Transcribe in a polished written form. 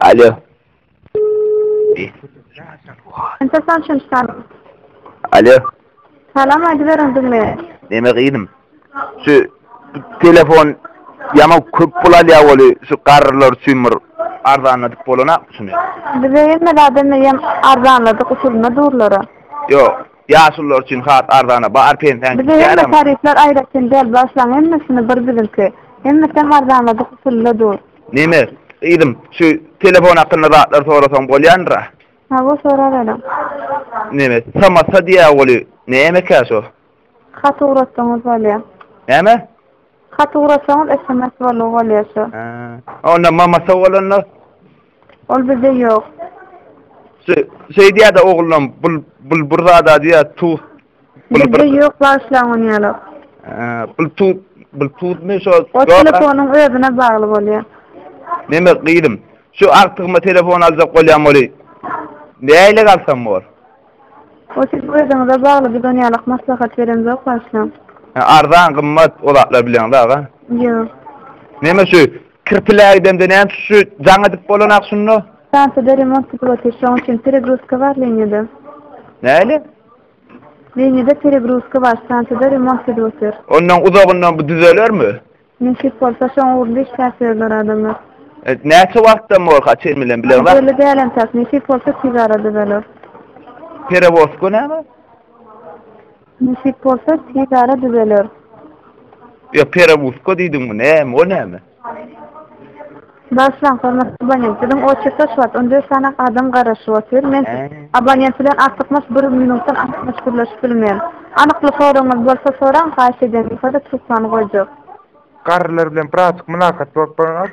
Alo. Ente sanşymsan. Alo. Salam aýdyberem dinle. Neme gynym? Şu telefon yama köp bolalya boly, şu garrylar sümür arzanladyk bolana şunu. Bize ýetmedi ýem arzanladyk usuluna durlara. Yo, ýaşullar üçin hat arzana bar pensen. Bize ýetme tarifler aýratyn del başlaň emmesini bir bizimki. Emmesem arzanladyk usuluna dur. Neme gynym? Şu telefon hakkında rahatlar sorasaň bolýandyra. Ha bu soralarım. Neme? Samasa diýä boly. Neme käşo? Hat uğratsanız bolýar. Neme? Hat uğratsanız SMS bolýar şu. Onda mamasa bolanlar. Ol bize ýok. Şey diýär da oğlum bul burada da diýär tu. Bize ýok başlaň ýaly. Bul tu me şo. O telefonuň özüne bagly bolýar. Neme gydım? Şu artygma telefon alsa bolýan boly. Näle galsam bol? O siz özüňize bagly bir dünýalyk maslahat beremzok başlaň. Arzan gymmat olatlar bilen daga. Ýok. Neme şu kirpilägden näme şu jaňadyk bolanak şunu? Sansa remont protection için перегрузка var liniyada. Näle? Liniyada перегрузка var. Sansa remont ediyor. Ondan uzagyndan bu düzelermi? Neşit bolsa şoň urly işlerler adamlar. Näçe wagtda mol kaçır bilen bilen bak. Böyle diýelim tas neşit bolsa tigarada beler. Perevosko näme? Neşit bolsa tigarada beler. Ya perevosko diýdim näme o näme? Başlan format abonentden o çyksa şat, onda sanak adam garaşy otur. Men abonent bilen artykmas 1 minutdan artykmas gürleşip bilmeýän. Anykly soraňyz bolsa soraň, haýsy edin, ifade tutsan goýjak. Garrylar bilen pratik munakat bolup barýar.